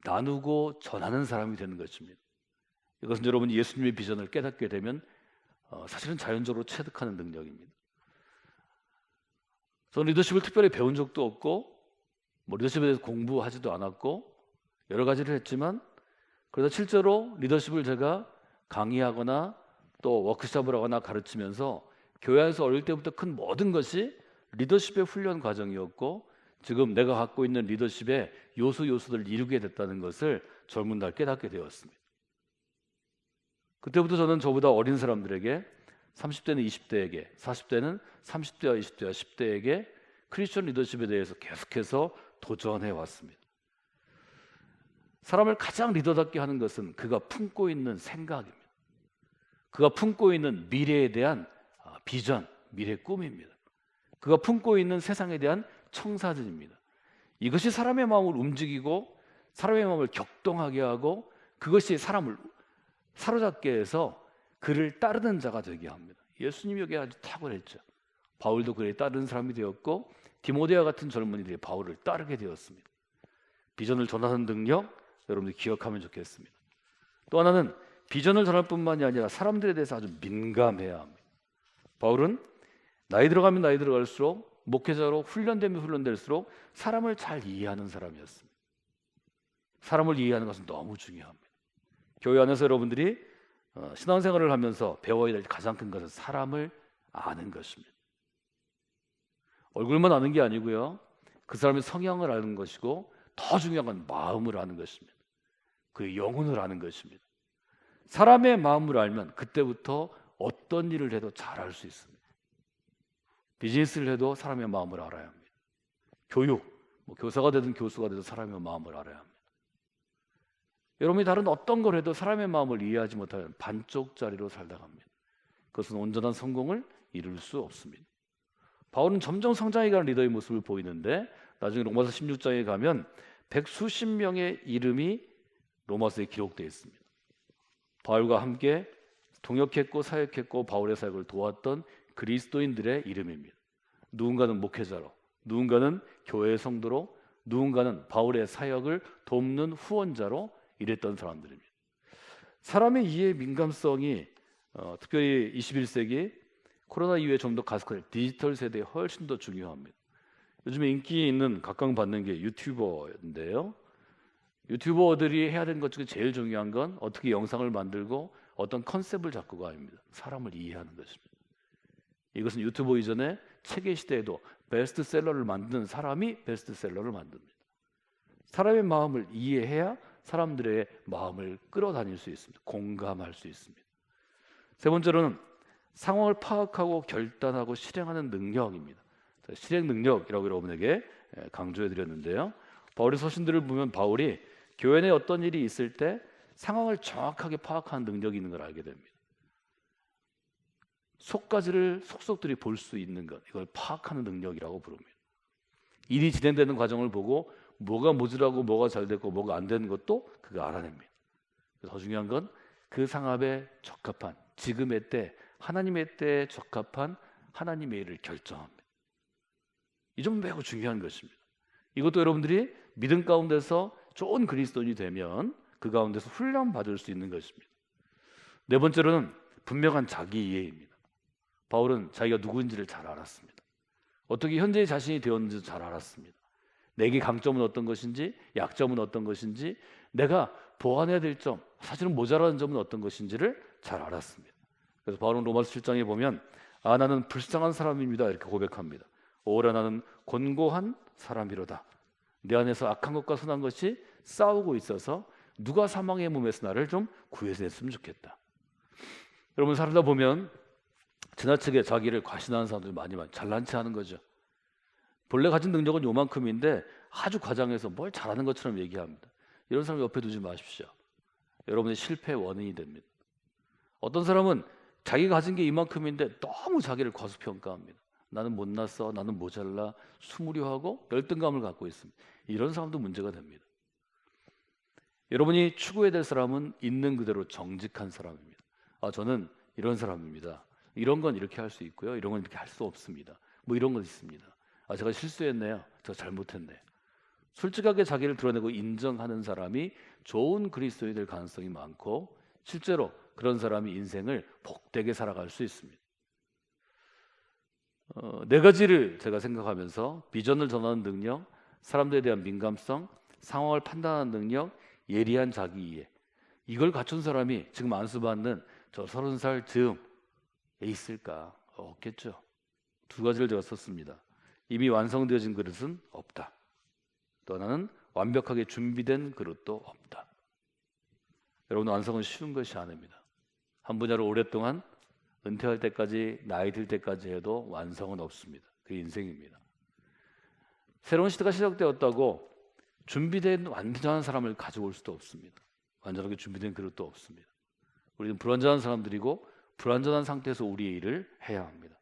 Speaker 5: 나누고 전하는 사람이 되는 것입니다. 이것은 여러분이 예수님의 비전을 깨닫게 되면 사실은 자연적으로 체득하는 능력입니다. 저는 리더십을 특별히 배운 적도 없고 리더십에 대해서 공부하지도 않았고 여러 가지를 했지만 그러다 실제로 리더십을 제가 강의하거나 또 워크숍을 하거나 가르치면서 교회 안에서 어릴 때부터 큰 모든 것이 리더십의 훈련 과정이었고 지금 내가 갖고 있는 리더십의 요소들을 이루게 됐다는 것을 젊은 날 깨닫게 되었습니다. 그때부터 저는 저보다 어린 사람들에게 30대는 20대에게 40대는 30대와 20대와 10대에게 크리스천 리더십에 대해서 계속해서 도전해 왔습니다. 사람을 가장 리더답게 하는 것은 그가 품고 있는 생각입니다. 그가 품고 있는 미래에 대한 비전, 미래 꿈입니다. 그가 품고 있는 세상에 대한 청사진입니다. 이것이 사람의 마음을 움직이고 사람의 마음을 격동하게 하고 그것이 사람을 사로잡게 해서 그를 따르는 자가 되게 합니다. 예수님이 여기 아주 탁월했죠. 바울도 그에 따르는 사람이 되었고 디모데와 같은 젊은이들이 바울을 따르게 되었습니다. 비전을 전하는 능력 여러분들이 기억하면 좋겠습니다. 또 하나는 비전을 전할 뿐만이 아니라 사람들에 대해서 아주 민감해야 합니다. 바울은 나이 들어가면 나이 들어갈수록 목회자로 훈련되면 훈련될수록 사람을 잘 이해하는 사람이었습니다. 사람을 이해하는 것은 너무 중요합니다. 교회 안에서 여러분들이 신앙생활을 하면서 배워야 될 가장 큰 것은 사람을 아는 것입니다. 얼굴만 아는 게 아니고요. 그 사람의 성향을 아는 것이고 더 중요한 건 마음을 아는 것입니다. 그의 영혼을 아는 것입니다. 사람의 마음을 알면 그때부터 어떤 일을 해도 잘할 수 있습니다. 비즈니스를 해도 사람의 마음을 알아야 합니다. 교육, 교사가 되든 교수가 되든 사람의 마음을 알아야 합니다. 여러분이 다른 어떤 걸 해도 사람의 마음을 이해하지 못하면 반쪽짜리로 살다 갑니다. 그것은 온전한 성공을 이룰 수 없습니다. 바울은 점점 성장해가는 리더의 모습을 보이는데 나중에 로마서 16장에 가면 백수십 명의 이름이 로마서에 기록되어 있습니다. 바울과 함께 동역했고 사역했고 바울의 사역을 도왔던 그리스도인들의 이름입니다. 누군가는 목회자로, 누군가는 교회의 성도로, 누군가는 바울의 사역을 돕는 후원자로 일했던 사람들입니다. 사람의 이해 민감성이 특별히 21세기 코로나 이후에 좀 더 가속화될 디지털 세대에 훨씬 더 중요합니다. 요즘에 인기 있는 각광받는 게 유튜버인데요. 유튜버들이 해야 되는 것 중에 제일 중요한 건 어떻게 영상을 만들고 어떤 컨셉을 잡고가 아닙니다. 사람을 이해하는 것입니다. 이것은 유튜버 이전에 책의 시대에도 베스트셀러를 만드는 사람이 베스트셀러를 만듭니다. 사람의 마음을 이해해야 사람들의 마음을 끌어다닐 수 있습니다. 공감할 수 있습니다. 세 번째로는 상황을 파악하고 결단하고 실행하는 능력입니다. 실행 능력이라고 여러분에게 강조해 드렸는데요. 바울의 서신들을 보면 바울이 교회 내 어떤 일이 있을 때 상황을 정확하게 파악하는 능력이 있는 걸 알게 됩니다. 속까지를 속속들이 볼 수 있는 것, 이걸 파악하는 능력이라고 부릅니다. 일이 진행되는 과정을 보고 뭐가 모자라고 뭐가 잘 됐고 뭐가 안 되는 것도 그가 알아냅니다. 더 중요한 건 그 상황에 적합한 지금의 때 하나님의 때에 적합한 하나님의 일을 결정합니다. 이 점은 매우 중요한 것입니다. 이것도 여러분들이 믿음 가운데서 좋은 그리스도인이 되면 그 가운데서 훈련받을 수 있는 것입니다. 네 번째로는 분명한 자기 이해입니다. 바울은 자기가 누구인지를 잘 알았습니다. 어떻게 현재의 자신이 되었는지 잘 알았습니다. 내게 강점은 어떤 것인지, 약점은 어떤 것인지, 내가 보완해야 될 점, 사실은 모자라는 점은 어떤 것인지를 잘 알았습니다. 그래서 바울은 로마서 7장에 보면 나는 불쌍한 사람입니다 이렇게 고백합니다. 오라 나는 곤고한 사람이로다. 내 안에서 악한 것과 선한 것이 싸우고 있어서 누가 사망의 몸에서 나를 좀 구해냈으면 좋겠다. 여러분 살다 보면 지나치게 자기를 과신하는 사람들이 많이 잘난 체 하는 거죠. 본래 가진 능력은 요만큼인데 아주 과장해서 뭘 잘하는 것처럼 얘기합니다. 이런 사람 옆에 두지 마십시오. 여러분의 실패의 원인이 됩니다. 어떤 사람은 자기가 가진 게 이만큼인데 너무 자기를 과소평가합니다. 나는 못났어, 나는 모자라, 수무료하고 열등감을 갖고 있습니다. 이런 사람도 문제가 됩니다. 여러분이 추구해야 될 사람은 있는 그대로 정직한 사람입니다. 저는 이런 사람입니다. 이런 건 이렇게 할 수 있고요, 이런 건 이렇게 할 수 없습니다. 뭐 이런 건 있습니다. 제가 실수했네요. 제가 잘못했네요. 솔직하게 자기를 드러내고 인정하는 사람이 좋은 그리스도인이 될 가능성이 많고 실제로 그런 사람이 인생을 복되게 살아갈 수 있습니다. 네 가지를 제가 생각하면서 비전을 전하는 능력, 사람들에 대한 민감성, 상황을 판단하는 능력, 예리한 자기 이해, 이걸 갖춘 사람이 지금 안수받는 저 30살 즈음에 있을까? 없겠죠. 두 가지를 제가 썼습니다. 이미 완성되어진 그릇은 없다. 또 하나는 완벽하게 준비된 그릇도 없다. 여러분, 완성은 쉬운 것이 아닙니다. 한 분야를 오랫동안 은퇴할 때까지, 나이 들 때까지 해도 완성은 없습니다. 그게 인생입니다. 새로운 시대가 시작되었다고 준비된 완전한 사람을 가져올 수도 없습니다. 완전하게 준비된 그릇도 없습니다. 우리는 불완전한 사람들이고 불완전한 상태에서 우리의 일을 해야 합니다.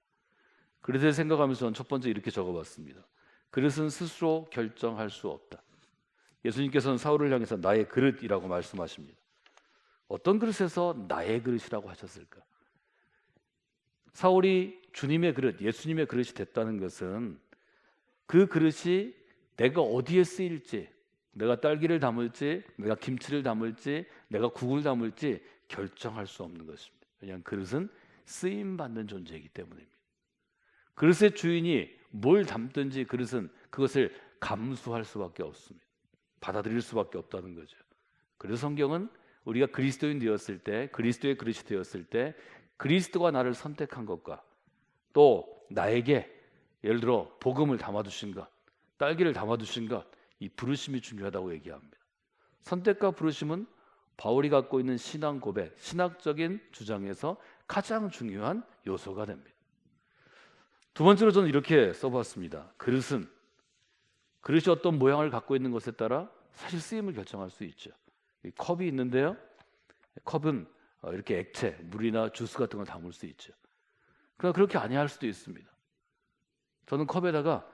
Speaker 5: 그릇을 생각하면서 저는 첫 번째 이렇게 적어봤습니다. 그릇은 스스로 결정할 수 없다. 예수님께서는 사울을 향해서 나의 그릇이라고 말씀하십니다. 어떤 그릇에서 나의 그릇이라고 하셨을까? 사울이 주님의 그릇, 예수님의 그릇이 됐다는 것은 그 그릇이 내가 어디에 쓰일지, 내가 딸기를 담을지, 내가 김치를 담을지, 내가 국을 담을지 결정할 수 없는 것입니다. 왜냐하면 그릇은 쓰임받는 존재이기 때문입니다. 그릇의 주인이 뭘 담든지 그릇은 그것을 감수할 수밖에 없습니다. 받아들일 수밖에 없다는 거죠. 그래서 성경은 우리가 그리스도인 되었을 때, 그리스도의 그릇이 되었을 때 그리스도가 나를 선택한 것과 또 나에게 예를 들어 복음을 담아두신 것, 딸기를 담아두신 것, 이 부르심이 중요하다고 얘기합니다. 선택과 부르심은 바울이 갖고 있는 신앙 고백, 신학적인 주장에서 가장 중요한 요소가 됩니다. 두 번째로 저는 이렇게 써봤습니다. 그릇이 어떤 모양을 갖고 있는 것에 따라 사실 쓰임을 결정할 수 있죠. 이 컵이 있는데요, 컵은 이렇게 액체, 물이나 주스 같은 걸 담을 수 있죠. 그러나 그렇게 아니할 수도 있습니다. 저는 컵에다가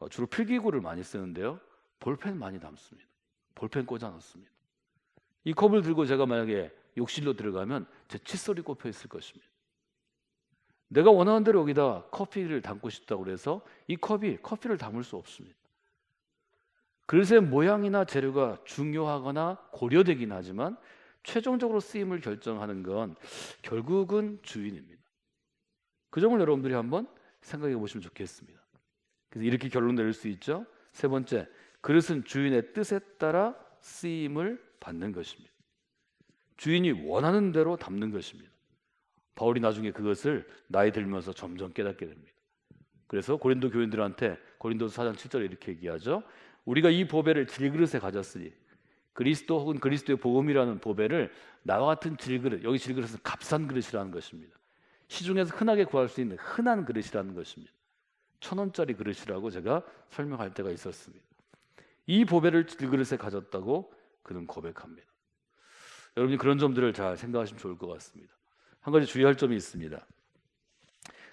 Speaker 5: 주로 필기구를 많이 쓰는데요, 볼펜 많이 담습니다. 볼펜 꽂아 놓습니다. 이 컵을 들고 제가 만약에 욕실로 들어가면 제 칫솔이 꼽혀 있을 것입니다. 내가 원하는 대로 여기다 커피를 담고 싶다고 해서 이 컵이 커피를 담을 수 없습니다. 그릇의 모양이나 재료가 중요하거나 고려되긴 하지만 최종적으로 쓰임을 결정하는 건 결국은 주인입니다. 그 점을 여러분들이 한번 생각해 보시면 좋겠습니다. 그래서 이렇게 결론 내릴 수 있죠. 세 번째, 그릇은 주인의 뜻에 따라 쓰임을 받는 것입니다. 주인이 원하는 대로 담는 것입니다. 바울이 나중에 그것을 나이 들면서 점점 깨닫게 됩니다. 그래서 고린도 교인들한테 고린도서 4장 7절에 이렇게 얘기하죠. 우리가 이 보배를 질그릇에 가졌으니, 그리스도 혹은 그리스도의 복음이라는 보배를 나와 같은 질그릇, 여기 질그릇은 값싼 그릇이라는 것입니다. 시중에서 흔하게 구할 수 있는 흔한 그릇이라는 것입니다. 1,000원짜리 그릇이라고 제가 설명할 때가 있었습니다. 이 보배를 질그릇에 가졌다고 그는 고백합니다. 여러분이 그런 점들을 잘 생각하시면 좋을 것 같습니다. 한 가지 주의할 점이 있습니다.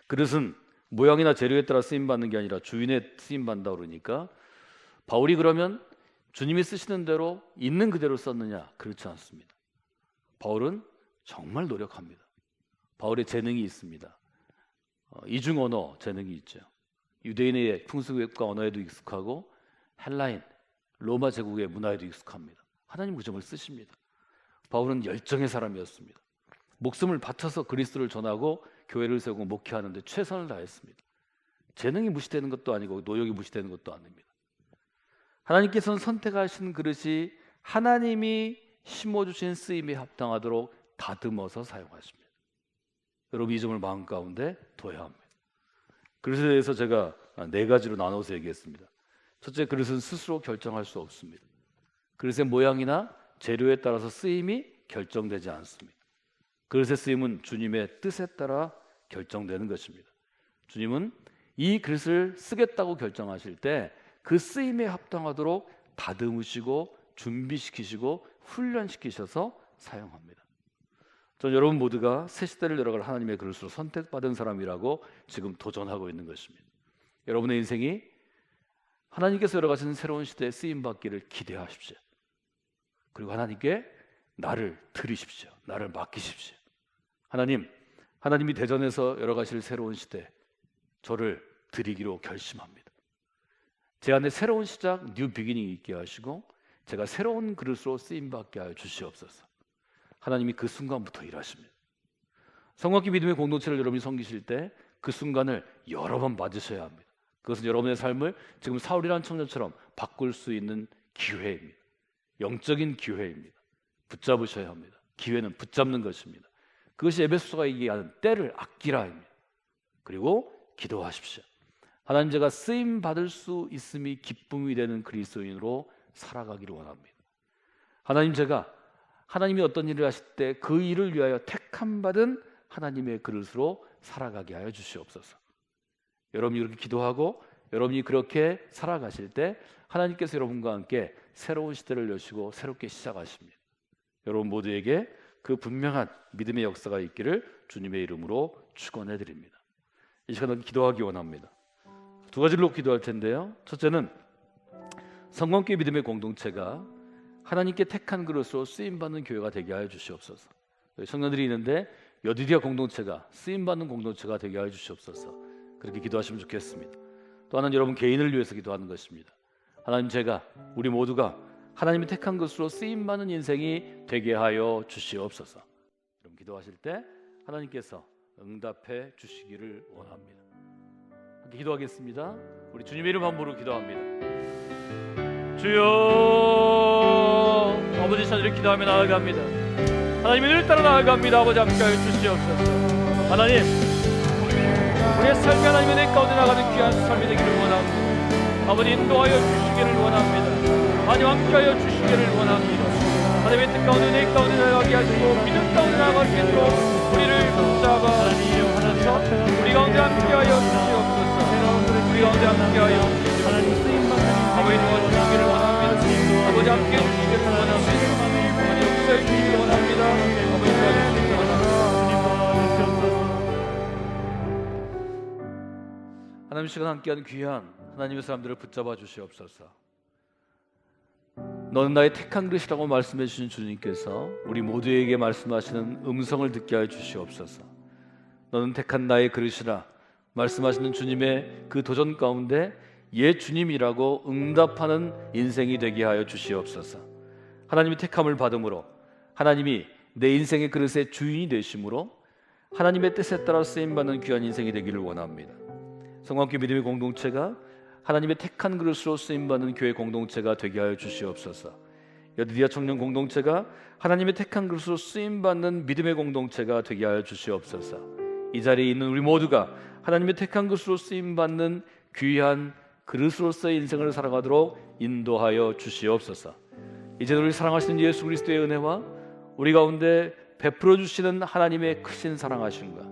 Speaker 5: 그릇은 모양이나 재료에 따라 쓰임받는 게 아니라 주인의 쓰임받는다 그러니까 바울이 그러면 주님이 쓰시는 대로 있는 그대로 썼느냐? 그렇지 않습니다. 바울은 정말 노력합니다. 바울의 재능이 있습니다. 이중 언어 재능이 있죠. 유대인의 풍습과 언어에도 익숙하고 헬라인, 로마 제국의 문화에도 익숙합니다. 하나님 그 점을 쓰십니다. 바울은 열정의 사람이었습니다. 목숨을 바쳐서 그리스도를 전하고 교회를 세우고 목회하는 데 최선을 다했습니다. 재능이 무시되는 것도 아니고 노력이 무시되는 것도 아닙니다. 하나님께서는 선택하신 그릇이 하나님이 심어주신 쓰임에 합당하도록 다듬어서 사용하십니다. 여러분 이 점을 마음 가운데 둬야 합니다. 그릇에 대해서 제가 네 가지로 나눠서 얘기했습니다. 첫째, 그릇은 스스로 결정할 수 없습니다. 그릇의 모양이나 재료에 따라서 쓰임이 결정되지 않습니다. 그릇의 쓰임은 주님의 뜻에 따라 결정되는 것입니다. 주님은 이 그릇을 쓰겠다고 결정하실 때 그 쓰임에 합당하도록 다듬으시고 준비시키시고 훈련시키셔서 사용합니다. 전 여러분 모두가 새 시대를 열어갈 하나님의 그릇으로 선택받은 사람이라고 지금 도전하고 있는 것입니다. 여러분의 인생이 하나님께서 열어가시는 새로운 시대에 쓰임받기를 기대하십시오. 그리고 하나님께 나를 드리십시오. 나를 맡기십시오. 하나님이 대전에서 열어가실 새로운 시대 저를 드리기로 결심합니다. 제 안에 새로운 시작, 뉴 비기닝이 있게 하시고 제가 새로운 그릇으로 쓰임받게 하여 주시옵소서. 하나님이 그 순간부터 일하십니다. 성곽기 믿음의 공동체를 여러분이 섬기실 때 그 순간을 여러 번 맞으셔야 합니다. 그것은 여러분의 삶을 지금 사울이라는 청년처럼 바꿀 수 있는 기회입니다. 영적인 기회입니다. 붙잡으셔야 합니다. 기회는 붙잡는 것입니다. 그것이 에베소서가 얘기하는 때를 아끼라입니다. 그리고 기도하십시오. 하나님, 제가 쓰임 받을 수 있음이 기쁨이 되는 그리스도인으로 살아가기를 원합니다. 하나님, 제가 하나님이 어떤 일을 하실 때 그 일을 위하여 택함 받은 하나님의 그릇으로 살아가게 하여 주시옵소서. 여러분이 그렇게 기도하고 여러분이 그렇게 살아가실 때 하나님께서 여러분과 함께 새로운 시대를 여시고 새롭게 시작하십니다. 여러분 모두에게 그 분명한 믿음의 역사가 있기를 주님의 이름으로 축원해 드립니다. 이 시간에 기도하기 원합니다. 두 가지를 놓고 기도할 텐데요. 첫째는 성광교회 믿음의 공동체가 하나님께 택한 그릇으로 쓰임받는 교회가 되게 하여 주시옵소서. 청년들이 있는데 여디디아 공동체가 쓰임받는 공동체가 되게 하여 주시옵소서. 그렇게 기도하시면 좋겠습니다. 또 하나는 여러분 개인을 위해서 기도하는 것입니다. 하나님, 제가 우리 모두가 하나님이 택한 것으로 쓰임받는 인생이 되게 하여 주시옵소서. 여러분 기도하실 때 하나님께서 응답해 주시기를 원합니다. 함께 기도하겠습니다. 우리 주님의 이름 함부로 기도합니다. 주여, 아버지 찾으려 기도하며 나아갑니다. 하나님의 늘 따라 나아갑니다. 아버지 함께하여 주시옵소서. 하나님, 우리의 삶이 하나님의 내 가운데 나가는 귀한 삶이 되기를 원합니다. 아버지 인도하여 주시기를 원합니다. 하나님 함께하여 주시기를 원합니다. 하나님의 뜻 가운데 내 가운데 나가게 하시고 믿음 가운데 나갈 수 있도록 우리를 붙잡아 주셔서 우리 가운데 함께하여 주시옵소서. 우리 가운데 함께하여 주시옵소서. 아버지 도와주시기를 원합니다. 아버지 함께해 주시기를 원합니다. 아버지 역사해 주시기를 원합니다. 아버지 도와주시기를 원합니다. 하나님 시간 함께하는 귀한 하나님의 사람들을 붙잡아 주시옵소서. 너는 나의 택한 그릇이라고 말씀해 주신 주님께서 우리 모두에게 말씀하시는 음성을 듣게 하여 주시옵소서. 너는 택한 나의 그릇이라 말씀하시는 주님의 그 도전 가운데 예 주님이라고 응답하는 인생이 되게 하여 주시옵소서. 하나님이 택함을 받음으로 하나님이 내 인생의 그릇의 주인이 되심으로 하나님의 뜻에 따라 쓰임받는 귀한 인생이 되기를 원합니다. 성광교회 믿음의 공동체가 하나님의 택한 그릇으로 쓰임받는 교회 공동체가 되게 하여 주시옵소서. 여디디아 청년 공동체가 하나님의 택한 그릇으로 쓰임받는 믿음의 공동체가 되게 하여 주시옵소서. 이 자리에 있는 우리 모두가 하나님의 택한 그릇으로 쓰임받는 귀한 그릇으로서의 인생을 살아가도록 인도하여 주시옵소서. 이제 우리 사랑하시는 예수 그리스도의 은혜와 우리 가운데 베풀어 주시는 하나님의 크신 사랑하심과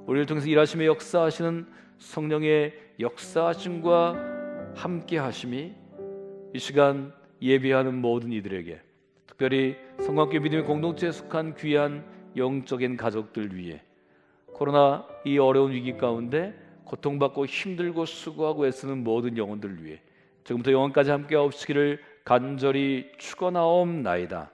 Speaker 5: 우리를 통해서 일하심의 역사하시는 성령의 역사하심과 함께 하심이 이 시간 예배하는 모든 이들에게, 특별히 성광교회 믿음의 공동체에 속한 귀한 영적인 가족들 위해 코로나 이 어려운 위기 가운데 고통받고 힘들고 수고하고 애쓰는 모든 영혼들 위해 지금부터 영원까지 함께 하옵시기를 간절히 축원하옵나이다.